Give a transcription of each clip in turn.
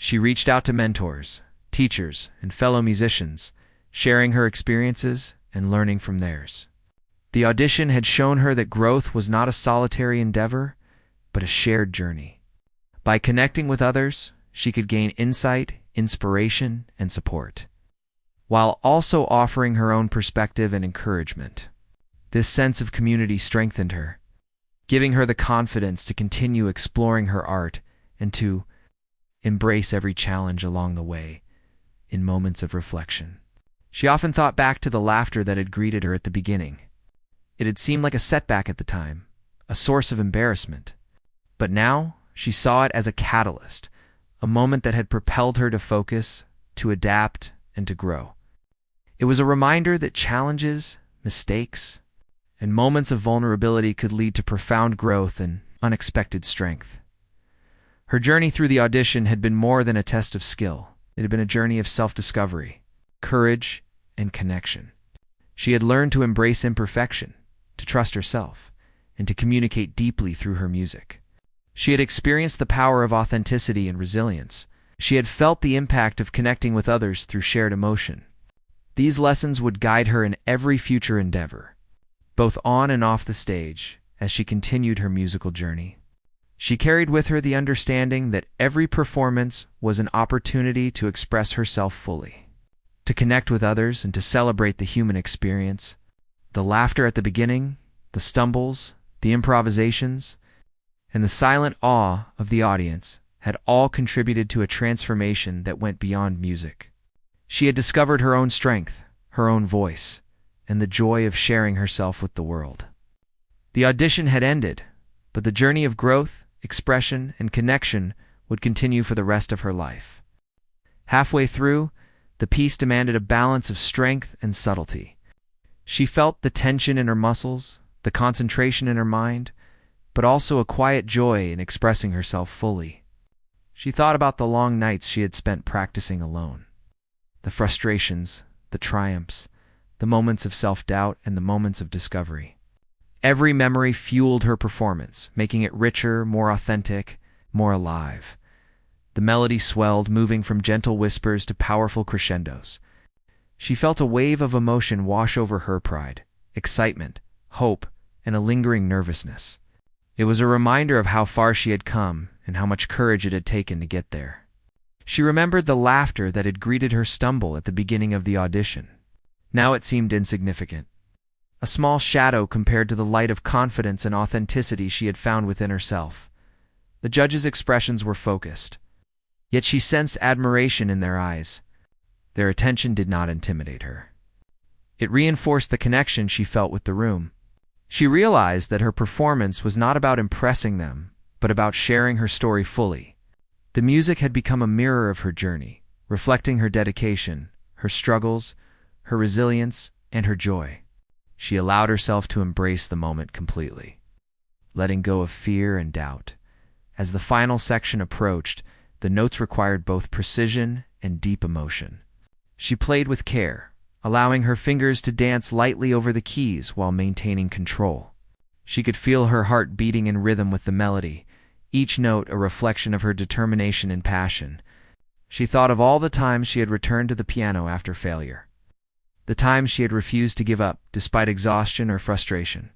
She reached out to mentors, teachers, and fellow musicians, sharing her experiences and learning from theirs. The audition had shown her that growth was not a solitary endeavor, but a shared journey. By connecting with others, she could gain insight, inspiration, and support, while also offering her own perspective and encouragement. This sense of community strengthened her, giving her the confidence to continue exploring her art and to embrace every challenge along the way in moments of reflection. She often thought back to the laughter that had greeted her at the beginning. It had seemed like a setback at the time, a source of embarrassment. But now she saw it as a catalyst, a moment that had propelled her to focus, to adapt, and to grow. It was a reminder that challenges, mistakes, and moments of vulnerability could lead to profound growth and unexpected strength. Her journey through the audition had been more than a test of skill. It had been a journey of self-discovery, courage, and connection. She had learned to embrace imperfection, to trust herself, and to communicate deeply through her music. She had experienced the power of authenticity and resilience. She had felt the impact of connecting with others through shared emotion. These lessons would guide her in every future endeavor, both on and off the stage, as she continued her musical journey. She carried with her the understanding that every performance was an opportunity to express herself fully, to connect with others, and to celebrate the human experience. The laughter at the beginning, the stumbles, the improvisations, and the silent awe of the audience had all contributed to a transformation that went beyond music. She had discovered her own strength, her own voice, and the joy of sharing herself with the world. The audition had ended, but the journey of growth, expression, and connection would continue for the rest of her life. Halfway through, the piece demanded a balance of strength and subtlety. She felt the tension in her muscles, the concentration in her mind, but also a quiet joy in expressing herself fully. She thought about the long nights she had spent practicing alone, the frustrations, the triumphs, the moments of self-doubt, and the moments of discovery. Every memory fueled her performance, making it richer, more authentic, more alive. The melody swelled, moving from gentle whispers to powerful crescendos. She felt a wave of emotion wash over her: pride, excitement, hope, and a lingering nervousness. It was a reminder of how far she had come and how much courage it had taken to get there. She remembered the laughter that had greeted her stumble at the beginning of the audition. Now it seemed insignificant, a small shadow compared to the light of confidence and authenticity she had found within herself. The judges' expressions were focused, yet she sensed admiration in their eyes. Their attention did not intimidate her. It reinforced the connection she felt with the room. She realized that her performance was not about impressing them, but about sharing her story fully. The music had become a mirror of her journey, reflecting her dedication, her struggles, her resilience, and her joy. She allowed herself to embrace the moment completely, letting go of fear and doubt. As the final section approached, the notes required both precision and deep emotion. She played with care, allowing her fingers to dance lightly over the keys while maintaining control. She could feel her heart beating in rhythm with the melody, each note a reflection of her determination and passion. She thought of all the times she had returned to the piano after failure, the times she had refused to give up despite exhaustion or frustration.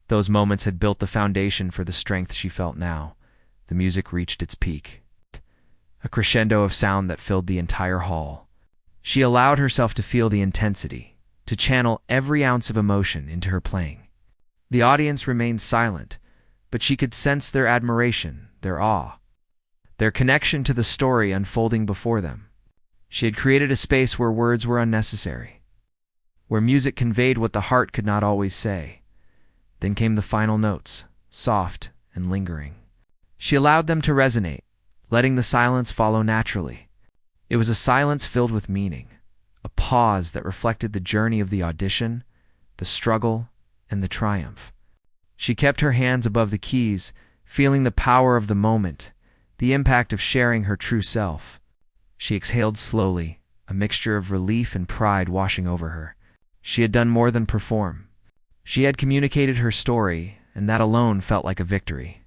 Those moments had built the foundation for the strength she felt now. The music reached its peak, a crescendo of sound that filled the entire hall. She allowed herself to feel the intensity, to channel every ounce of emotion into her playing. The audience remained silent, but she could sense their admiration, their awe, their connection to the story unfolding before them. She had created a space where words were unnecessary, where music conveyed what the heart could not always say. Then came the final notes, soft and lingering. She allowed them to resonate, letting the silence follow naturally. It was a silence filled with meaning, a pause that reflected the journey of the audition, the struggle, and the triumph. She kept her hands above the keys, feeling the power of the moment, the impact of sharing her true self. She exhaled slowly, a mixture of relief and pride washing over her. She had done more than perform. She had communicated her story, and that alone felt like a victory.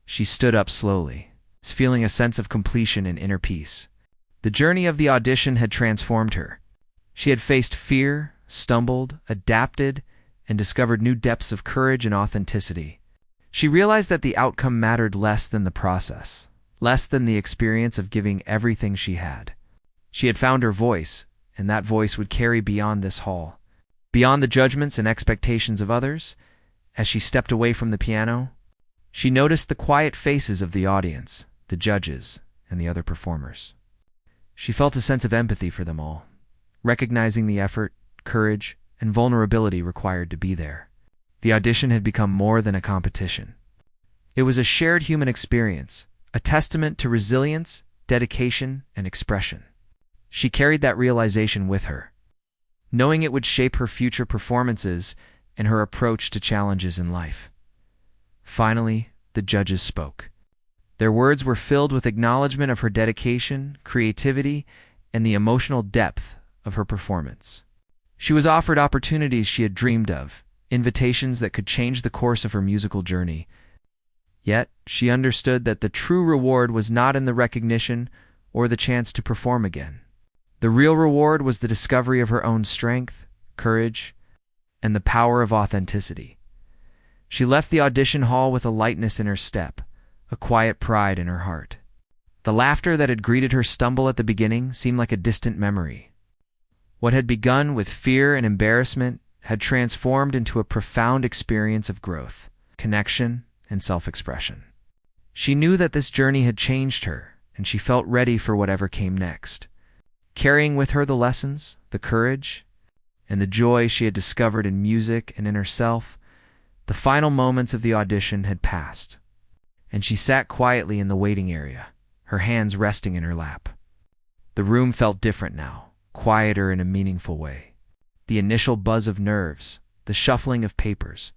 She stood up slowly, feeling a sense of completion and inner peace. The journey of the audition had transformed her. She had faced fear, stumbled, adapted, and discovered new depths of courage and authenticity. She realized that the outcome mattered less than the process, less than the experience of giving everything she had. She had found her voice, and that voice would carry beyond this hall, beyond the judgments and expectations of others. As she stepped away from the piano, she noticed the quiet faces of the audience, the judges, and the other performers. She felt a sense of empathy for them all, recognizing the effort, courage, and vulnerability required to be there. The audition had become more than a competition. It was a shared human experience, a testament to resilience, dedication, and expression. She carried that realization with her, knowing it would shape her future performances and her approach to challenges in life. Finally, the judges spoke. Their words were filled with acknowledgement of her dedication, creativity, and the emotional depth of her performance. She was offered opportunities she had dreamed of, invitations that could change the course of her musical journey. Yet, she understood that the true reward was not in the recognition or the chance to perform again. The real reward was the discovery of her own strength, courage, and the power of authenticity. She left the audition hall with a lightness in her step, a quiet pride in her heart. The laughter that had greeted her stumble at the beginning seemed like a distant memory. What had begun with fear and embarrassment had transformed into a profound experience of growth, connection, and self-expression. She knew that this journey had changed her, and she felt ready for whatever came next. Carrying with her the lessons, the courage, and the joy she had discovered in music and in herself, the final moments of the audition had passed, and she sat quietly in the waiting area, her hands resting in her lap. The room felt different now, quieter in a meaningful way. The initial buzz of nerves, the shuffling of papers,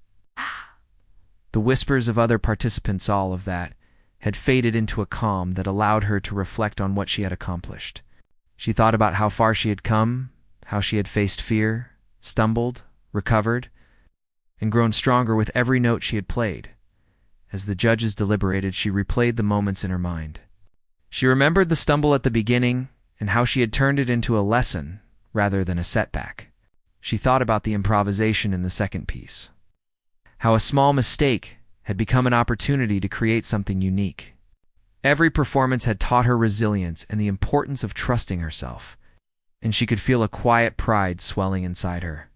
the whispers of other participants, all of that had faded into a calm that allowed her to reflect on what she had accomplished. She thought about how far she had come, how she had faced fear, stumbled, recovered, and grown stronger with every note she had played. As the judges deliberated, she replayed the moments in her mind. She remembered the stumble at the beginning and how she had turned it into a lesson rather than a setback. She thought about the improvisation in the second piece, how a small mistake had become an opportunity to create something unique. Every performance had taught her resilience and the importance of trusting herself, and she could feel a quiet pride swelling inside her.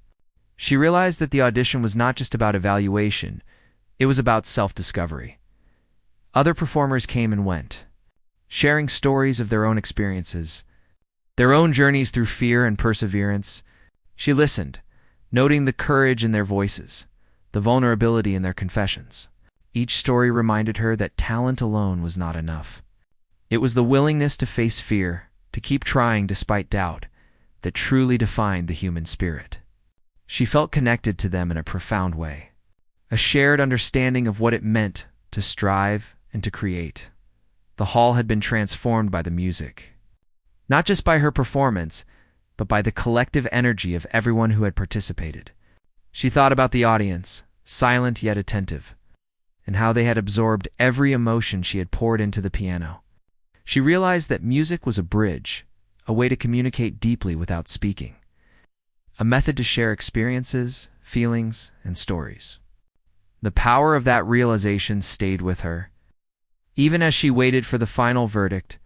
She realized that the audition was not just about evaluation, it was about self-discovery. Other performers came and went, sharing stories of their own experiences, their own journeys through fear and perseverance. She listened, noting the courage in their voices, the vulnerability in their confessions. Each story reminded her that talent alone was not enough. It was the willingness to face fear, to keep trying despite doubt, that truly defined the human spirit. She felt connected to them in a profound way, a shared understanding of what it meant to strive and to create. The hall had been transformed by the music, not just by her performance, but by the collective energy of everyone who had participated. She thought about the audience, silent yet attentive, and how they had absorbed every emotion she had poured into the piano. She realized that music was a bridge, a way to communicate deeply without speaking, a method to share experiences, feelings, and stories. The power of that realization stayed with her. Even as she waited for the final verdict,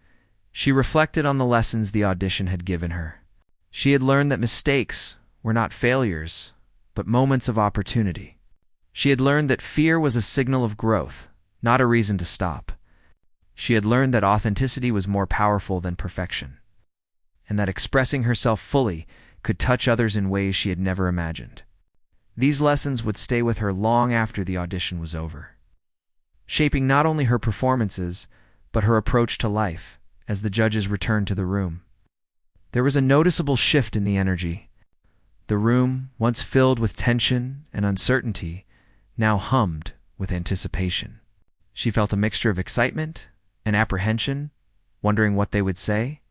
she reflected on the lessons the audition had given her. She had learned that mistakes were not failures, but moments of opportunity. She had learned that fear was a signal of growth, not a reason to stop. She had learned that authenticity was more powerful than perfection, and that expressing herself fully could touch others in ways she had never imagined. These lessons would stay with her long after the audition was over, shaping not only her performances, but her approach to life as the judges returned to the room. There was a noticeable shift in the energy. The room, once filled with tension and uncertainty, now hummed with anticipation. She felt a mixture of excitement and apprehension, wondering what they would say,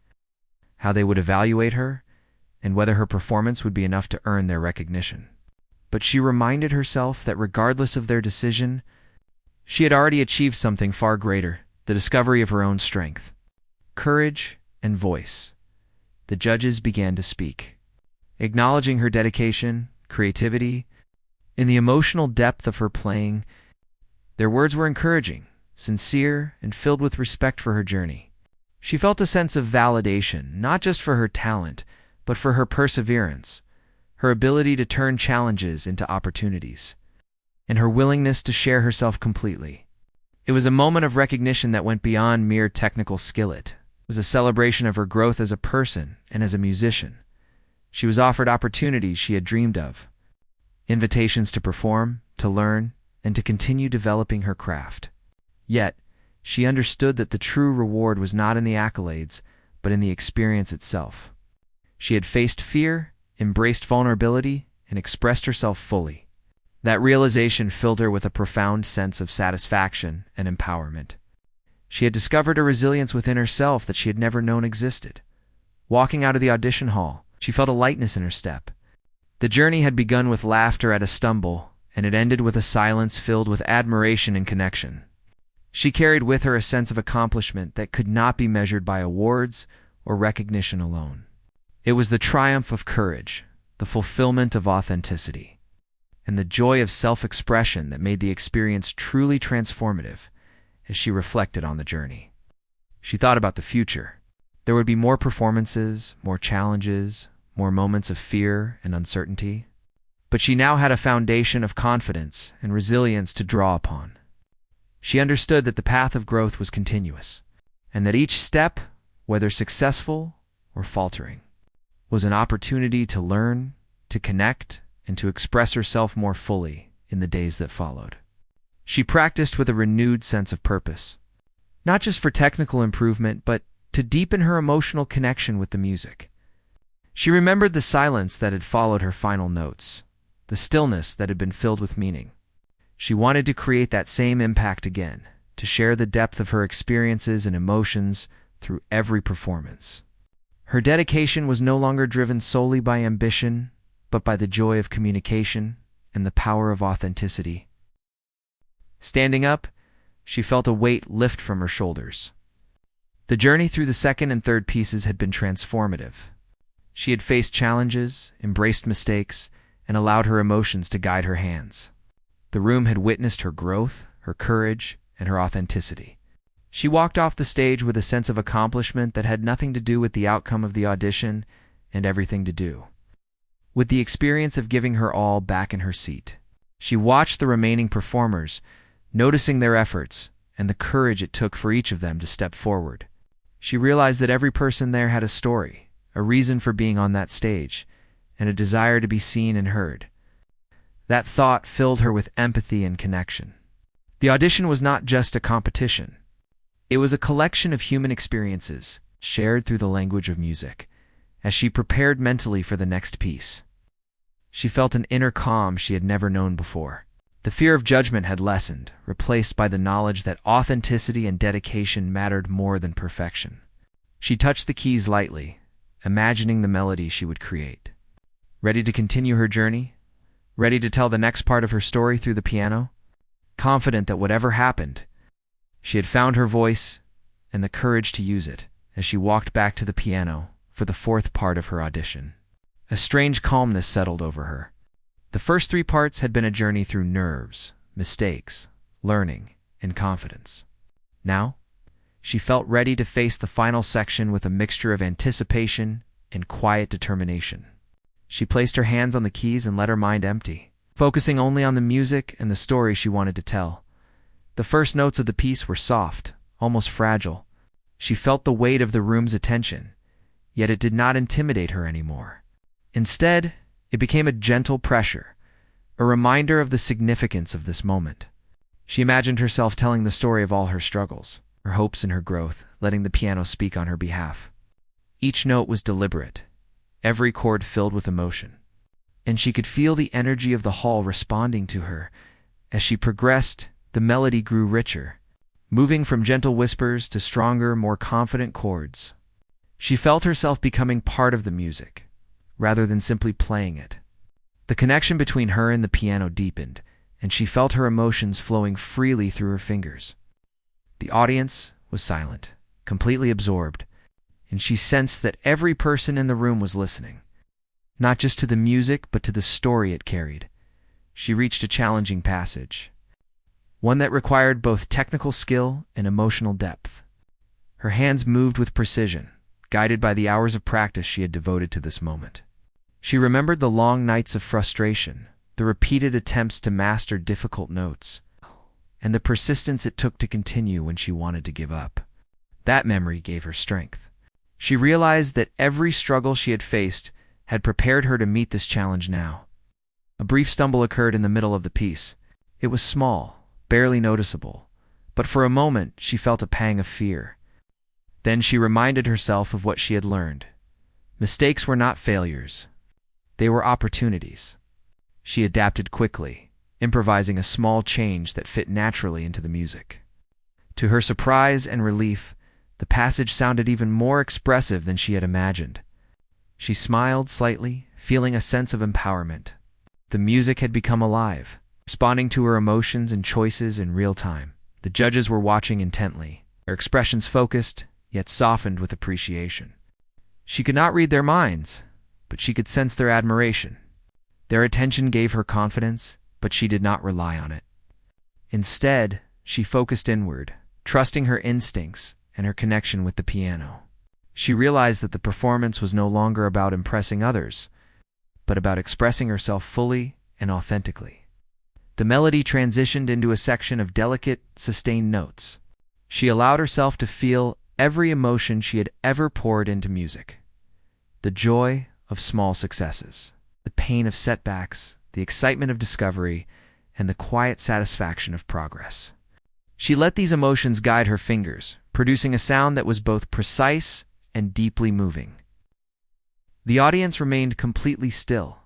how they would evaluate her, and whether her performance would be enough to earn their recognition. But she reminded herself that regardless of their decision, she had already achieved something far greater, the discovery of her own strength, courage, and voice. The judges began to speak, acknowledging her dedication, creativity, and the emotional depth of her playing. Their words were encouraging, sincere, and filled with respect for her journey. She felt a sense of validation, not just for her talent, but for her perseverance, her ability to turn challenges into opportunities, and her willingness to share herself completely. It was a moment of recognition that went beyond mere technical skill. It was a celebration of her growth as a person and as a musician. She was offered opportunities she had dreamed of, invitations to perform, to learn, and to continue developing her craft. Yet, she understood that the true reward was not in the accolades, but in the experience itself. She had faced fear, embraced vulnerability, and expressed herself fully. That realization filled her with a profound sense of satisfaction and empowerment. She had discovered a resilience within herself that she had never known existed. Walking out of the audition hall, she felt a lightness in her step. The journey had begun with laughter at a stumble, and it ended with a silence filled with admiration and connection. She carried with her a sense of accomplishment that could not be measured by awards or recognition alone. It was the triumph of courage, the fulfillment of authenticity, and the joy of self-expression that made the experience truly transformative. As she reflected on the journey, she thought about the future. There would be more performances, more challenges, more moments of fear and uncertainty. But she now had a foundation of confidence and resilience to draw upon. She understood that the path of growth was continuous, and that each step, whether successful or faltering, was an opportunity to learn, to connect, and to express herself more fully in the days that followed. She practiced with a renewed sense of purpose, not just for technical improvement, but to deepen her emotional connection with the music. She remembered the silence that had followed her final notes, the stillness that had been filled with meaning. She wanted to create that same impact again, to share the depth of her experiences and emotions through every performance. Her dedication was no longer driven solely by ambition, but by the joy of communication and the power of authenticity. Standing up, she felt a weight lift from her shoulders. The journey through the second and third pieces had been transformative. She had faced challenges, embraced mistakes, and allowed her emotions to guide her hands. The room had witnessed her growth, her courage, and her authenticity. She walked off the stage with a sense of accomplishment that had nothing to do with the outcome of the audition and everything to do with the experience of giving her all back in her seat. She watched the remaining performers, noticing their efforts and the courage it took for each of them to step forward. She realized that every person there had a story, a reason for being on that stage, and a desire to be seen and heard. That thought filled her with empathy and connection. The audition was not just a competition. It was a collection of human experiences, shared through the language of music. As she prepared mentally for the next piece, she felt an inner calm she had never known before. The fear of judgment had lessened, replaced by the knowledge that authenticity and dedication mattered more than perfection. She touched the keys lightly, imagining the melody she would create. Ready to continue her journey? Ready to tell the next part of her story through the piano? Confident that whatever happened, she had found her voice and the courage to use it. As she walked back to the piano for the fourth part of her audition, a strange calmness settled over her. The first three parts had been a journey through nerves, mistakes, learning, and confidence. Now, she felt ready to face the final section with a mixture of anticipation and quiet determination. She placed her hands on the keys and let her mind empty, focusing only on the music and the story she wanted to tell. The first notes of the piece were soft, almost fragile. She felt the weight of the room's attention, yet it did not intimidate her anymore. Instead, it became a gentle pressure, a reminder of the significance of this moment. She imagined herself telling the story of all her struggles, her hopes and her growth, letting the piano speak on her behalf. Each note was deliberate, every chord filled with emotion, and she could feel the energy of the hall responding to her. As she progressed, the melody grew richer, moving from gentle whispers to stronger, more confident chords. She felt herself becoming part of the music, rather than simply playing it. The connection between her and the piano deepened, and she felt her emotions flowing freely through her fingers. The audience was silent, completely absorbed, and she sensed that every person in the room was listening, not just to the music, but to the story it carried. She reached a challenging passage, one that required both technical skill and emotional depth. Her hands moved with precision, guided by the hours of practice she had devoted to this moment. She remembered the long nights of frustration, the repeated attempts to master difficult notes, and the persistence it took to continue when she wanted to give up. That memory gave her strength. She realized that every struggle she had faced had prepared her to meet this challenge now. A brief stumble occurred in the middle of the piece. It was small, barely noticeable, but for a moment she felt a pang of fear. Then she reminded herself of what she had learned. Mistakes were not failures. They were opportunities. She adapted quickly, improvising a small change that fit naturally into the music. To her surprise and relief, the passage sounded even more expressive than she had imagined. She smiled slightly, feeling a sense of empowerment. The music had become alive, responding to her emotions and choices in real time. The judges were watching intently, their expressions focused, yet softened with appreciation. She could not read their minds, but she could sense their admiration. Their attention gave her confidence, but she did not rely on it. Instead, she focused inward, trusting her instincts and her connection with the piano. She realized that the performance was no longer about impressing others, but about expressing herself fully and authentically. The melody transitioned into a section of delicate, sustained notes. She allowed herself to feel every emotion she had ever poured into music. The joy of small successes, the pain of setbacks, the excitement of discovery, and the quiet satisfaction of progress. She let these emotions guide her fingers, producing a sound that was both precise and deeply moving. The audience remained completely still,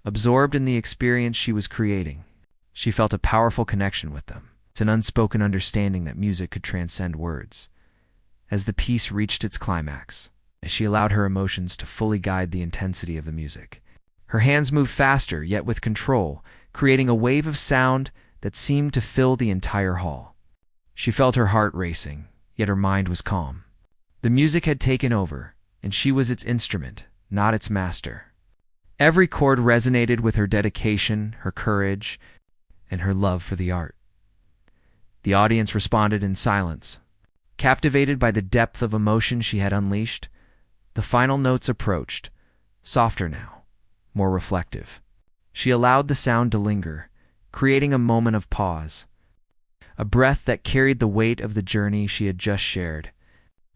absorbed in the experience she was creating. She felt a powerful connection with them. It's an unspoken understanding that music could transcend words. As the piece reached its climax, as she allowed her emotions to fully guide the intensity of the music, her hands moved faster, yet with control, creating a wave of sound that seemed to fill the entire hall. She felt her heart racing, yet her mind was calm. The music had taken over, and she was its instrument, not its master. Every chord resonated with her dedication, her courage, and her love for the art. The audience responded in silence. Captivated by the depth of emotion she had unleashed, the final notes approached, softer now, more reflective. She allowed the sound to linger, creating a moment of pause, a breath that carried the weight of the journey she had just shared.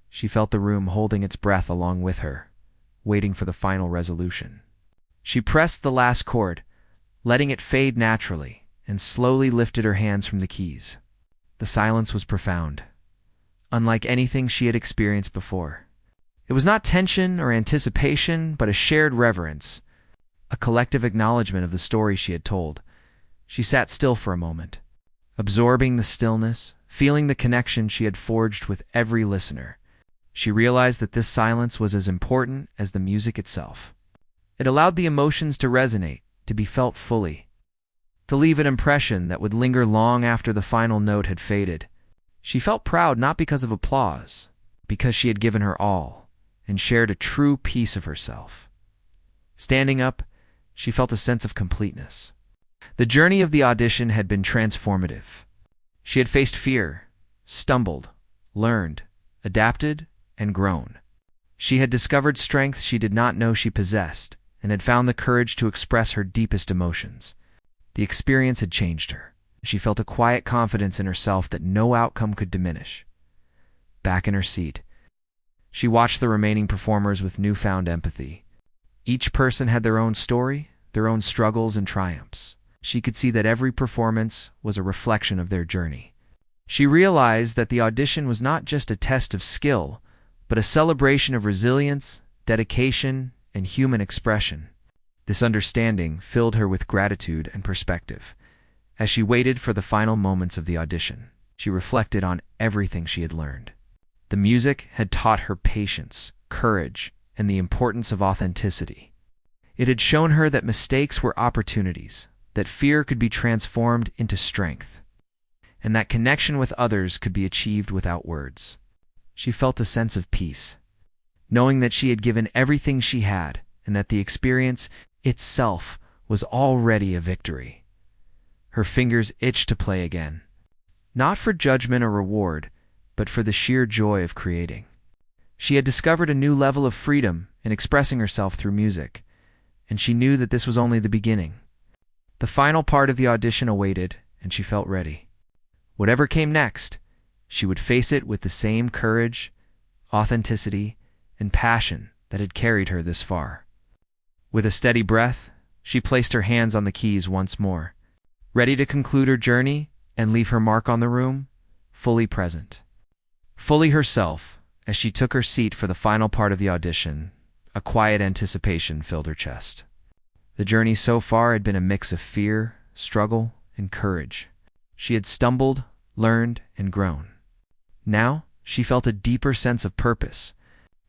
She felt the room holding its breath along with her, waiting for the final resolution. She pressed the last chord, letting it fade naturally, and slowly lifted her hands from the keys. The silence was profound, unlike anything she had experienced before. It was not tension or anticipation, but a shared reverence, a collective acknowledgement of the story she had told. She sat still for a moment, absorbing the stillness, feeling the connection she had forged with every listener. She realized that this silence was as important as the music itself. It allowed the emotions to resonate, to be felt fully, to leave an impression that would linger long after the final note had faded. She felt proud not because of applause, because she had given her all and shared a true piece of herself. Standing up, she felt a sense of completeness. The journey of the audition had been transformative. She had faced fear, stumbled, learned, adapted, and grown. She had discovered strength she did not know she possessed, and had found the courage to express her deepest emotions. The experience had changed her. She felt a quiet confidence in herself that no outcome could diminish. Back in her seat, she watched the remaining performers with newfound empathy. Each person had their own story, their own struggles and triumphs. She could see that every performance was a reflection of their journey. She realized that the audition was not just a test of skill, but a celebration of resilience, dedication, and human expression. This understanding filled her with gratitude and perspective. As she waited for the final moments of the audition, she reflected on everything she had learned. The music had taught her patience, courage, and the importance of authenticity. It had shown her that mistakes were opportunities, that fear could be transformed into strength, and that connection with others could be achieved without words. She felt a sense of peace, knowing that she had given everything she had and that the experience itself was already a victory. Her fingers itched to play again, not for judgment or reward, but for the sheer joy of creating. She had discovered a new level of freedom in expressing herself through music, and she knew that this was only the beginning. The final part of the audition awaited, and she felt ready. Whatever came next, she would face it with the same courage, authenticity, and passion that had carried her this far. With a steady breath, she placed her hands on the keys once more, ready to conclude her journey and leave her mark on the room, fully present. Fully herself, as she took her seat for the final part of the audition, a quiet anticipation filled her chest. The journey so far had been a mix of fear, struggle, and courage. She had stumbled, learned, and grown. Now, she felt a deeper sense of purpose.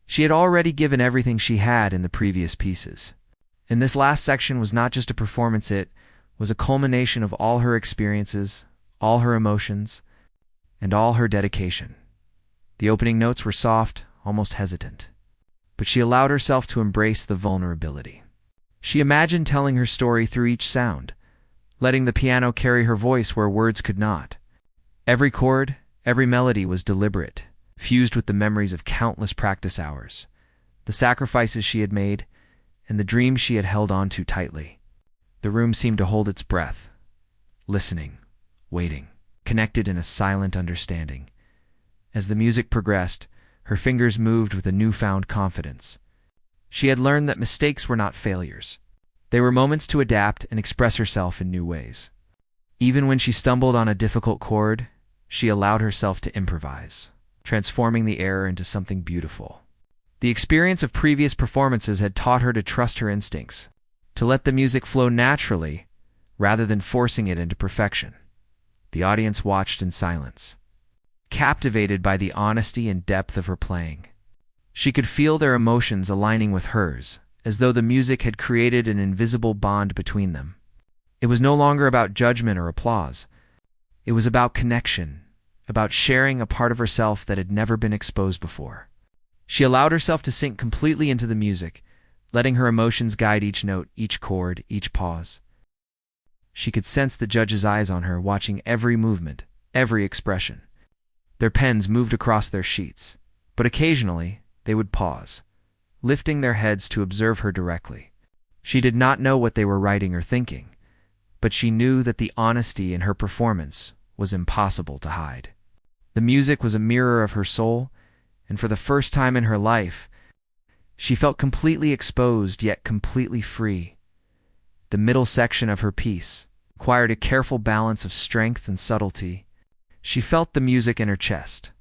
She had already given everything she had in the previous pieces. And this last section was not just a performance, it was a culmination of all her experiences, all her emotions, and all her dedication. The opening notes were soft, almost hesitant, but she allowed herself to embrace the vulnerability. She imagined telling her story through each sound, letting the piano carry her voice where words could not. Every chord, every melody was deliberate, fused with the memories of countless practice hours, the sacrifices she had made, and the dreams she had held on to tightly. The room seemed to hold its breath, listening, waiting, connected in a silent understanding. As the music progressed, her fingers moved with a newfound confidence. She had learned that mistakes were not failures. They were moments to adapt and express herself in new ways. Even when she stumbled on a difficult chord, she allowed herself to improvise, transforming the error into something beautiful. The experience of previous performances had taught her to trust her instincts, to let the music flow naturally rather than forcing it into perfection. The audience watched in silence, captivated by the honesty and depth of her playing. She could feel their emotions aligning with hers, as though the music had created an invisible bond between them. It was no longer about judgment or applause. It was about connection, about sharing a part of herself that had never been exposed before. She allowed herself to sink completely into the music, letting her emotions guide each note, each chord, each pause. She could sense the judge's eyes on her, watching every movement, every expression. Their pens moved across their sheets, but occasionally they would pause, lifting their heads to observe her directly. She did not know what they were writing or thinking, but she knew that the honesty in her performance was impossible to hide. The music was a mirror of her soul, and for the first time in her life, she felt completely exposed yet completely free. The middle section of her piece required a careful balance of strength and subtlety. She felt the music in her chest,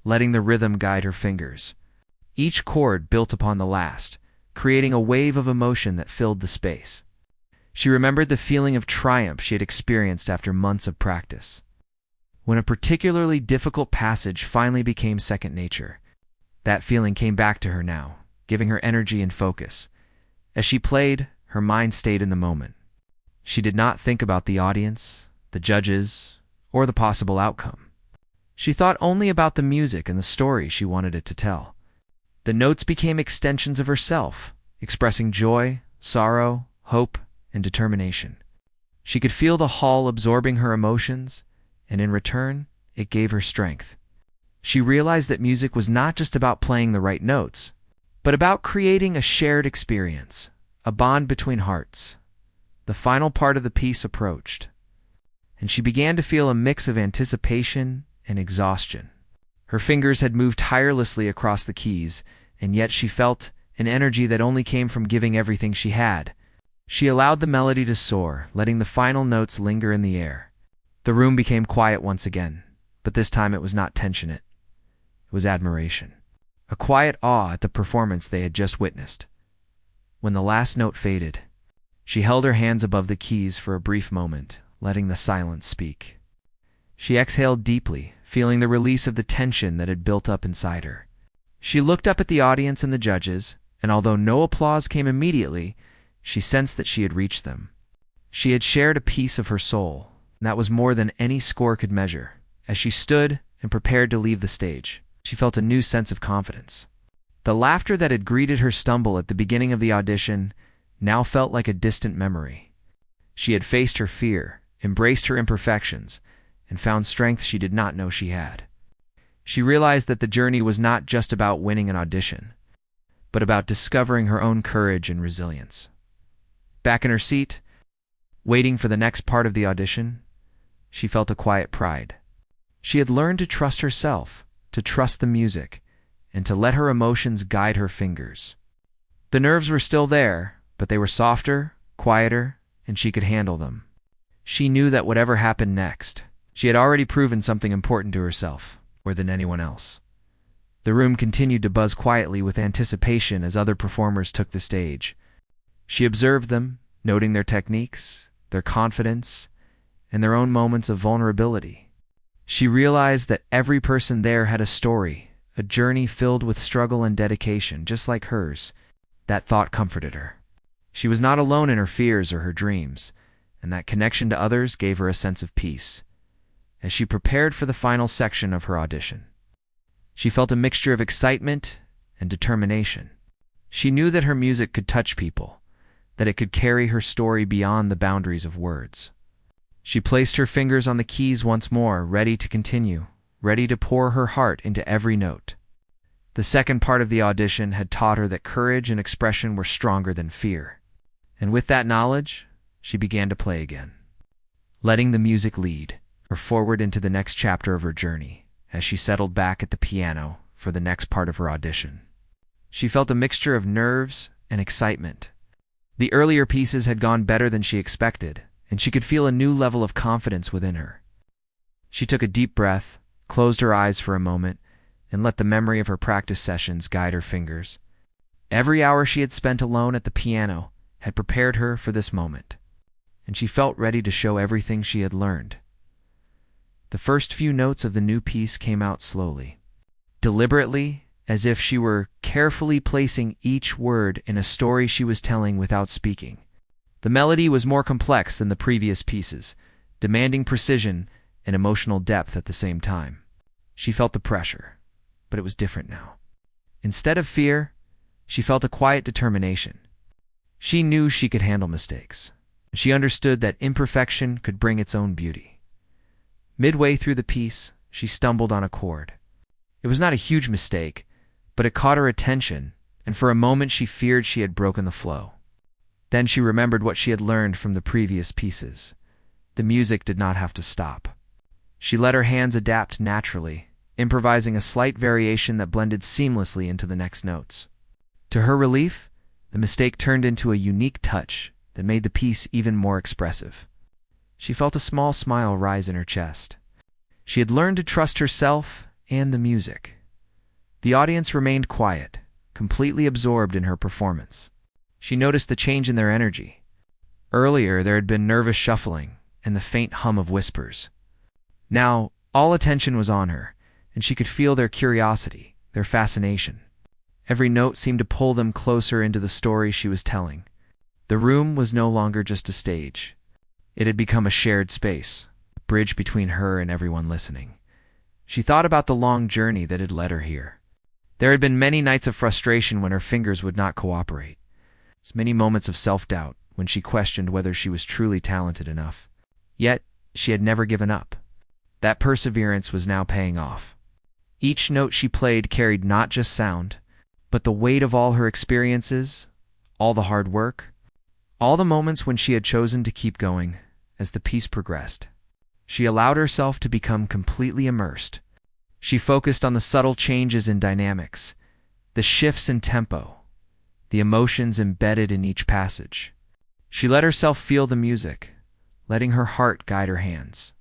letting the rhythm guide her fingers. Each chord built upon the last, creating a wave of emotion that filled the space. She remembered the feeling of triumph she had experienced after months of practice. When a particularly difficult passage finally became second nature, that feeling came back to her now, giving her energy and focus. As she played, her mind stayed in the moment. She did not think about the audience, the judges, or the possible outcome. She thought only about the music and the story she wanted it to tell. The notes became extensions of herself, expressing joy, sorrow, hope, and determination. She could feel the hall absorbing her emotions, and in return, it gave her strength. She realized that music was not just about playing the right notes, but about creating a shared experience, a bond between hearts. The final part of the piece approached, and she began to feel a mix of anticipation and exhaustion. Her fingers had moved tirelessly across the keys, and yet she felt an energy that only came from giving everything she had. She allowed the melody to soar, letting the final notes linger in the air. The room became quiet once again, but this time it was not tension, it was admiration. A quiet awe at the performance they had just witnessed. When the last note faded, she held her hands above the keys for a brief moment, letting the silence speak. She exhaled deeply, feeling the release of the tension that had built up inside her. She looked up at the audience and the judges, and although no applause came immediately, she sensed that she had reached them. She had shared a piece of her soul, That was more than any score could measure. As she stood and prepared to leave the stage, she felt a new sense of confidence. The laughter that had greeted her stumble at the beginning of the audition now felt like a distant memory. She had faced her fear, embraced her imperfections, and found strength she did not know she had. She realized that the journey was not just about winning an audition, but about discovering her own courage and resilience. Back in her seat, waiting for the next part of the audition, she felt a quiet pride. She had learned to trust herself, to trust the music, and to let her emotions guide her fingers. The nerves were still there, but they were softer, quieter, and she could handle them. She knew that whatever happened next, she had already proven something important to herself, more than anyone else. The room continued to buzz quietly with anticipation as other performers took the stage. She observed them, noting their techniques, their confidence, and their own moments of vulnerability. She realized that every person there had a story, a journey filled with struggle and dedication, just like hers. That thought comforted her. She was not alone in her fears or her dreams, and that connection to others gave her a sense of peace. As she prepared for the final section of her audition, she felt a mixture of excitement and determination. She knew that her music could touch people, that it could carry her story beyond the boundaries of words. She placed her fingers on the keys once more, ready to continue, ready to pour her heart into every note. The second part of the audition had taught her that courage and expression were stronger than fear. And with that knowledge, she began to play again, letting the music lead her forward into the next chapter of her journey. As she settled back at the piano for the next part of her audition, she felt a mixture of nerves and excitement. The earlier pieces had gone better than she expected, and she could feel a new level of confidence within her. She took a deep breath, closed her eyes for a moment, and let the memory of her practice sessions guide her fingers. Every hour she had spent alone at the piano had prepared her for this moment, and she felt ready to show everything she had learned. The first few notes of the new piece came out slowly, deliberately, as if she were carefully placing each word in a story she was telling without speaking. The melody was more complex than the previous pieces, demanding precision and emotional depth at the same time. She felt the pressure, but it was different now. Instead of fear, she felt a quiet determination. She knew she could handle mistakes. She understood that imperfection could bring its own beauty. Midway through the piece, she stumbled on a chord. It was not a huge mistake, but it caught her attention, and for a moment she feared she had broken the flow. Then she remembered what she had learned from the previous pieces. The music did not have to stop. She let her hands adapt naturally, improvising a slight variation that blended seamlessly into the next notes. To her relief, the mistake turned into a unique touch that made the piece even more expressive. She felt a small smile rise in her chest. She had learned to trust herself and the music. The audience remained quiet, completely absorbed in her performance. She noticed the change in their energy. Earlier, there had been nervous shuffling and the faint hum of whispers. Now, all attention was on her, and she could feel their curiosity, their fascination. Every note seemed to pull them closer into the story she was telling. The room was no longer just a stage. It had become a shared space, a bridge between her and everyone listening. She thought about the long journey that had led her here. There had been many nights of frustration when her fingers would not cooperate. Many moments of self-doubt when she questioned whether she was truly talented enough. Yet, she had never given up. That perseverance was now paying off. Each note she played carried not just sound, but the weight of all her experiences, all the hard work, all the moments when she had chosen to keep going. As the piece progressed, she allowed herself to become completely immersed. She focused on the subtle changes in dynamics, the shifts in tempo, the emotions embedded in each passage. She let herself feel the music, letting her heart guide her hands.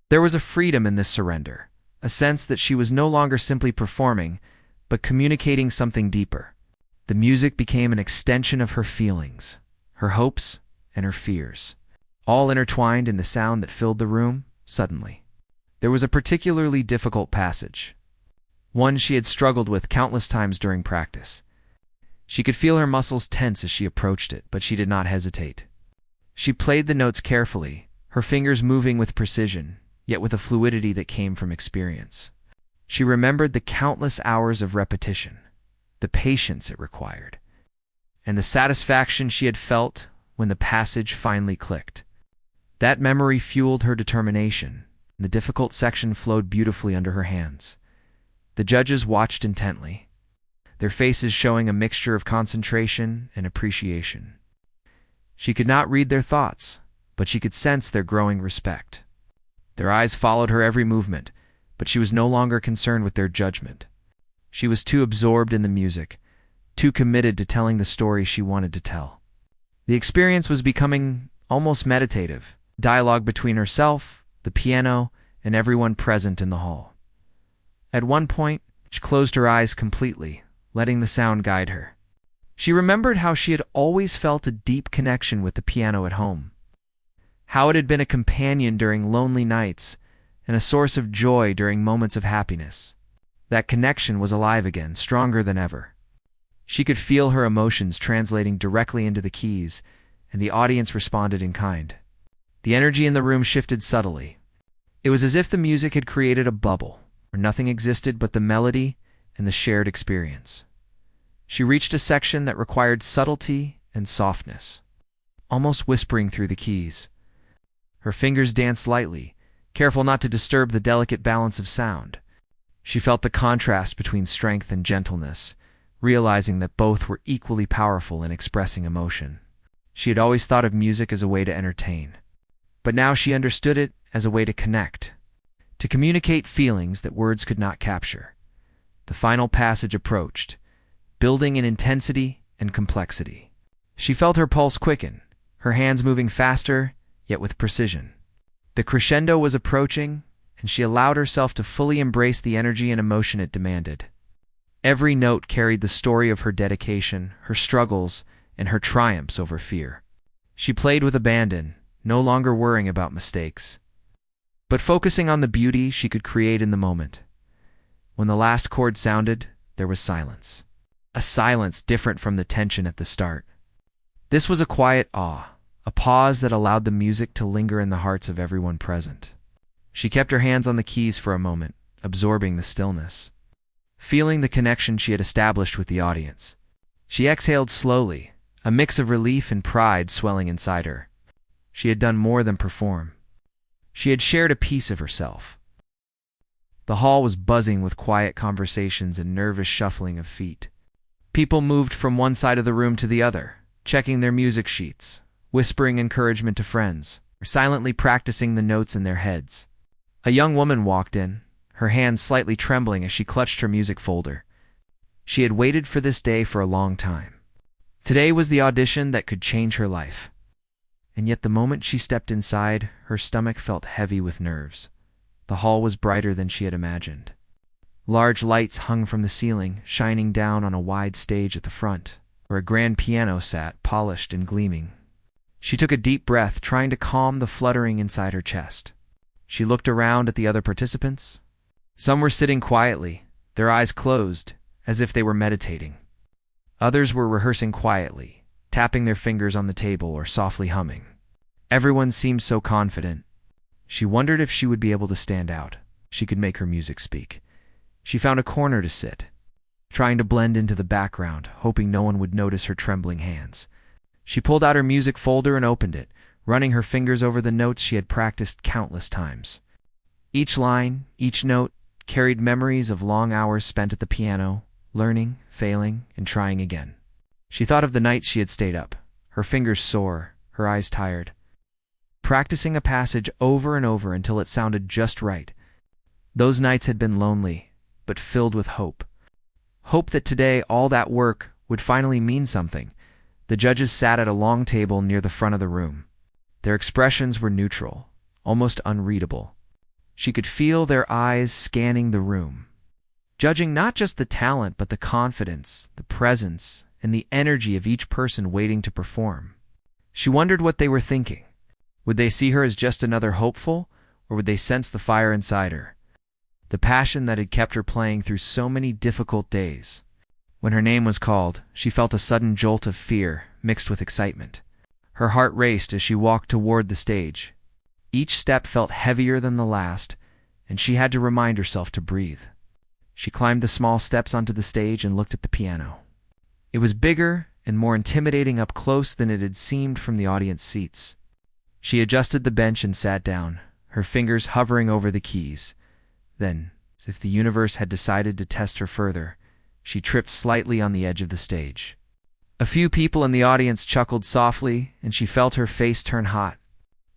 There was a freedom in this surrender, a sense that she was no longer simply performing, but communicating something deeper. The music became an extension of her feelings, her hopes, and her fears, all intertwined in the sound that filled the room. Suddenly, there was a particularly difficult passage, one she had struggled with countless times during practice. She could feel her muscles tense as she approached it, but she did not hesitate. She played the notes carefully, her fingers moving with precision, yet with a fluidity that came from experience. She remembered the countless hours of repetition, the patience it required, and the satisfaction she had felt when the passage finally clicked. That memory fueled her determination, and the difficult section flowed beautifully under her hands. The judges watched intently, their faces showing a mixture of concentration and appreciation. She could not read their thoughts, but she could sense their growing respect. Their eyes followed her every movement, but she was no longer concerned with their judgment. She was too absorbed in the music, too committed to telling the story she wanted to tell. The experience was becoming almost meditative, dialogue between herself, the piano, and everyone present in the hall. At one point, she closed her eyes completely, letting the sound guide her. She remembered how she had always felt a deep connection with the piano at home, how it had been a companion during lonely nights and a source of joy during moments of happiness. That connection was alive again, stronger than ever. She could feel her emotions translating directly into the keys, and the audience responded in kind. The energy in the room shifted subtly. It was as if the music had created a bubble, where nothing existed but the melody and the shared experience. She reached a section that required subtlety and softness, almost whispering through the keys. Her fingers danced lightly, careful not to disturb the delicate balance of sound. She felt the contrast between strength and gentleness, realizing that both were equally powerful in expressing emotion. She had always thought of music as a way to entertain, but now she understood it as a way to connect, to communicate feelings that words could not capture. The final passage approached, building in intensity and complexity. She felt her pulse quicken, her hands moving faster, yet with precision. The crescendo was approaching, and she allowed herself to fully embrace the energy and emotion it demanded. Every note carried the story of her dedication, her struggles, and her triumphs over fear. She played with abandon, no longer worrying about mistakes, but focusing on the beauty she could create in the moment. When the last chord sounded, there was silence. A silence different from the tension at the start. This was a quiet awe, a pause that allowed the music to linger in the hearts of everyone present. She kept her hands on the keys for a moment, absorbing the stillness, feeling the connection she had established with the audience. She exhaled slowly, a mix of relief and pride swelling inside her. She had done more than perform. She had shared a piece of herself. The hall was buzzing with quiet conversations and nervous shuffling of feet. People moved from one side of the room to the other, checking their music sheets, whispering encouragement to friends, or silently practicing the notes in their heads. A young woman walked in, her hands slightly trembling as she clutched her music folder. She had waited for this day for a long time. Today was the audition that could change her life. And yet the moment she stepped inside, her stomach felt heavy with nerves. The hall was brighter than she had imagined. Large lights hung from the ceiling, shining down on a wide stage at the front, where a grand piano sat, polished and gleaming. She took a deep breath, trying to calm the fluttering inside her chest. She looked around at the other participants. Some were sitting quietly, their eyes closed, as if they were meditating. Others were rehearsing quietly, tapping their fingers on the table or softly humming. Everyone seemed so confident. She wondered if she would be able to stand out. She could make her music speak. She found a corner to sit, trying to blend into the background, hoping no one would notice her trembling hands. She pulled out her music folder and opened it, running her fingers over the notes she had practiced countless times. Each line, each note, carried memories of long hours spent at the piano, learning, failing, and trying again. She thought of the nights she had stayed up, her fingers sore, her eyes tired, practicing a passage over and over until it sounded just right. Those nights had been lonely, but filled with hope. Hope that today all that work would finally mean something. The judges sat at a long table near the front of the room. Their expressions were neutral, almost unreadable. She could feel their eyes scanning the room, judging not just the talent but the confidence, the presence, and the energy of each person waiting to perform. She wondered what they were thinking. Would they see her as just another hopeful, or would they sense the fire inside her, the passion that had kept her playing through so many difficult days? When her name was called, she felt a sudden jolt of fear mixed with excitement. Her heart raced as she walked toward the stage. Each step felt heavier than the last, and she had to remind herself to breathe. She climbed the small steps onto the stage and looked at the piano. It was bigger and more intimidating up close than it had seemed from the audience seats. She adjusted the bench and sat down, her fingers hovering over the keys. Then, as if the universe had decided to test her further, she tripped slightly on the edge of the stage. A few people in the audience chuckled softly, and she felt her face turn hot.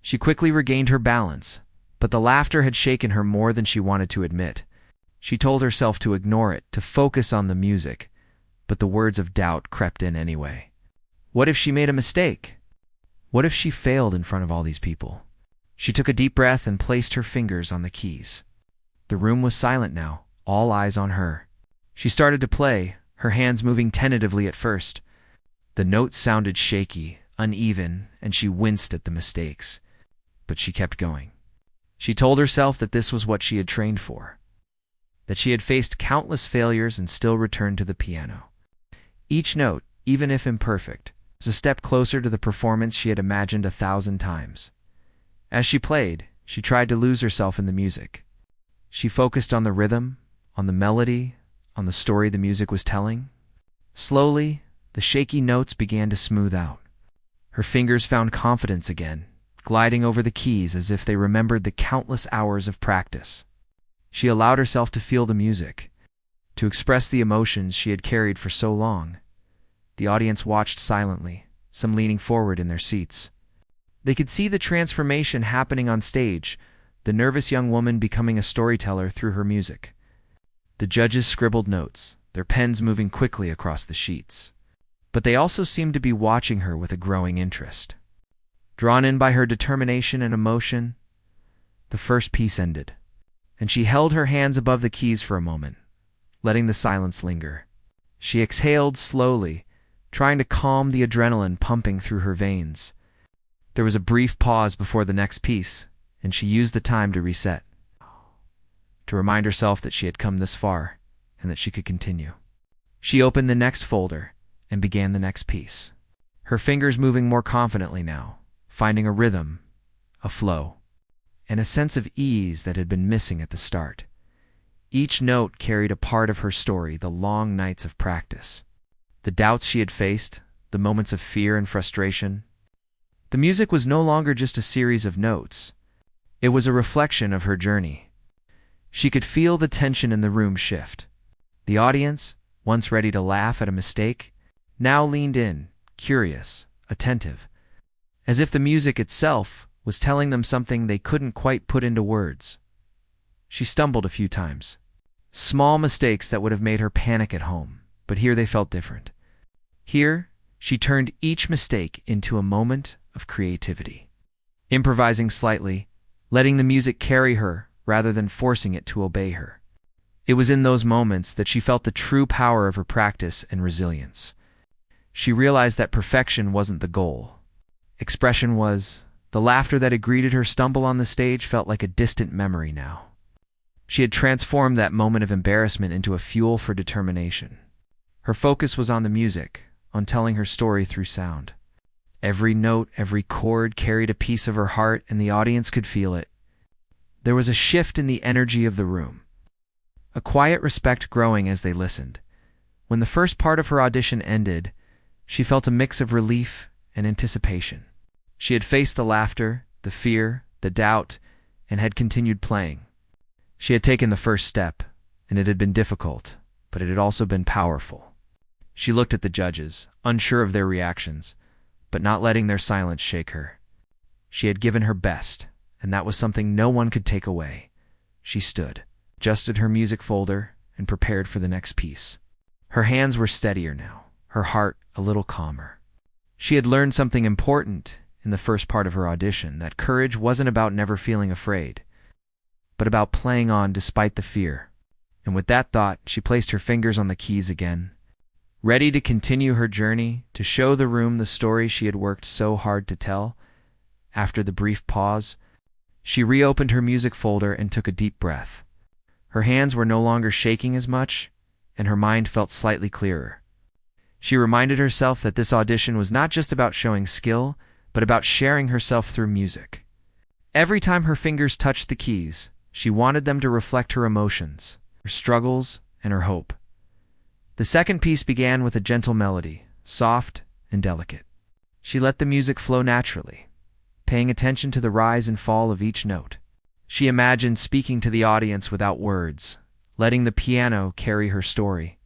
She quickly regained her balance, but the laughter had shaken her more than she wanted to admit. She told herself to ignore it, to focus on the music, but the words of doubt crept in anyway. What if she made a mistake? What if she failed in front of all these people? She took a deep breath and placed her fingers on the keys. The room was silent now, all eyes on her. She started to play, her hands moving tentatively at first. The notes sounded shaky, uneven, and she winced at the mistakes. But she kept going. She told herself that this was what she had trained for, that she had faced countless failures and still returned to the piano. Each note, even if imperfect, was a step closer to the performance she had imagined 1,000 times. As she played, she tried to lose herself in the music. She focused on the rhythm, on the melody, on the story the music was telling. Slowly, the shaky notes began to smooth out. Her fingers found confidence again, gliding over the keys as if they remembered the countless hours of practice. She allowed herself to feel the music, to express the emotions she had carried for so long. The audience watched silently, some leaning forward in their seats. They could see the transformation happening on stage, the nervous young woman becoming a storyteller through her music. The judges scribbled notes, their pens moving quickly across the sheets. But they also seemed to be watching her with a growing interest. Drawn in by her determination and emotion, the first piece ended, and she held her hands above the keys for a moment, letting the silence linger. She exhaled slowly, trying to calm the adrenaline pumping through her veins. There was a brief pause before the next piece, and she used the time to reset, to remind herself that she had come this far and that she could continue. She opened the next folder and began the next piece, her fingers moving more confidently now, finding a rhythm, a flow, and a sense of ease that had been missing at the start. Each note carried a part of her story, the long nights of practice, the doubts she had faced, the moments of fear and frustration. The music was no longer just a series of notes. It was a reflection of her journey. She could feel the tension in the room shift. The audience, once ready to laugh at a mistake, now leaned in, curious, attentive, as if the music itself was telling them something they couldn't quite put into words. She stumbled a few times. Small mistakes that would have made her panic at home, but here they felt different. Here, she turned each mistake into a moment of creativity, improvising slightly, letting the music carry her rather than forcing it to obey her. It was in those moments that she felt the true power of her practice and resilience. She realized that perfection wasn't the goal. Expression was. The laughter that had greeted her stumble on the stage felt like a distant memory now. She had transformed that moment of embarrassment into a fuel for determination. Her focus was on the music, on telling her story through sound. Every note, every chord carried a piece of her heart, and the audience could feel it. There was a shift in the energy of the room, a quiet respect growing as they listened. When the first part of her audition ended, she felt a mix of relief and anticipation. She had faced the laughter, the fear, the doubt, and had continued playing. She had taken the first step, and it had been difficult, but it had also been powerful. She looked at the judges, unsure of their reactions, but not letting their silence shake her. She had given her best, and that was something no one could take away. She stood, adjusted her music folder, and prepared for the next piece. Her hands were steadier now, her heart a little calmer. She had learned something important in the first part of her audition, that courage wasn't about never feeling afraid, but about playing on despite the fear. And with that thought, she placed her fingers on the keys again, ready to continue her journey, to show the room the story she had worked so hard to tell. After the brief pause, she reopened her music folder and took a deep breath. Her hands were no longer shaking as much, and her mind felt slightly clearer. She reminded herself that this audition was not just about showing skill, but about sharing herself through music. Every time her fingers touched the keys, she wanted them to reflect her emotions, her struggles, and her hope. The second piece began with a gentle melody, soft and delicate. She let the music flow naturally, paying attention to the rise and fall of each note. She imagined speaking to the audience without words, letting the piano carry her story.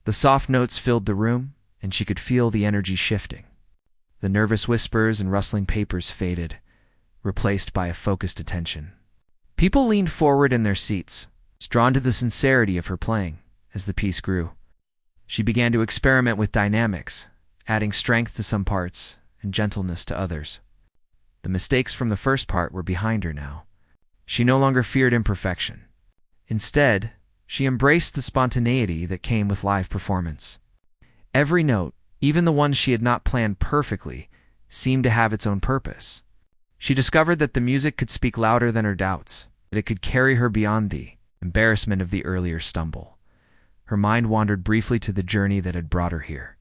The soft notes filled the room, and she could feel the energy shifting. The nervous whispers and rustling papers faded, replaced by a focused attention. People leaned forward in their seats, drawn to the sincerity of her playing. As the piece grew, she began to experiment with dynamics, adding strength to some parts and gentleness to others. The mistakes from the first part were behind her now. She no longer feared imperfection. Instead, she embraced the spontaneity that came with live performance. Every note, even the ones she had not planned perfectly, seemed to have its own purpose. She discovered that the music could speak louder than her doubts, that it could carry her beyond the embarrassment of the earlier stumble. Her mind wandered briefly to the journey that had brought her here.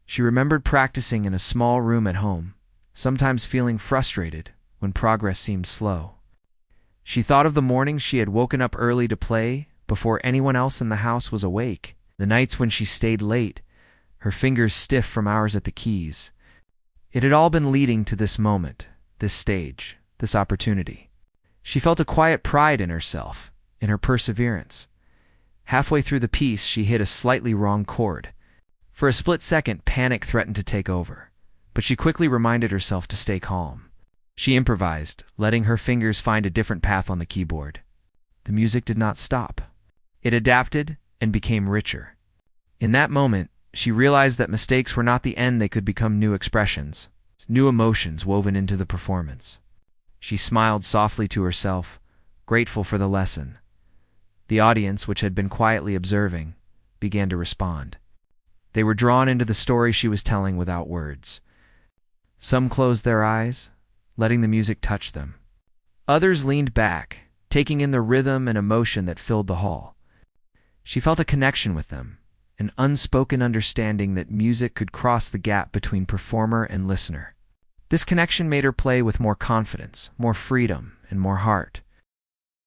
She remembered practicing in a small room at home, sometimes feeling frustrated when progress seemed slow. She thought of the mornings she had woken up early to play before anyone else in the house was awake, the nights when she stayed late, her fingers stiff from hours at the keys. It had all been leading to this moment, this stage, this opportunity. She felt a quiet pride in herself, in her perseverance. Halfway through the piece, she hit a slightly wrong chord. For a split second, panic threatened to take over, but she quickly reminded herself to stay calm. She improvised, letting her fingers find a different path on the keyboard. The music did not stop. It adapted and became richer. In that moment, she realized that mistakes were not the end. They could become new expressions, new emotions woven into the performance. She smiled softly to herself, grateful for the lesson. The audience, which had been quietly observing, began to respond. They were drawn into the story she was telling without words. Some closed their eyes, letting the music touch them. Others leaned back, taking in the rhythm and emotion that filled the hall. She felt a connection with them, an unspoken understanding that music could cross the gap between performer and listener. This connection made her play with more confidence, more freedom, and more heart.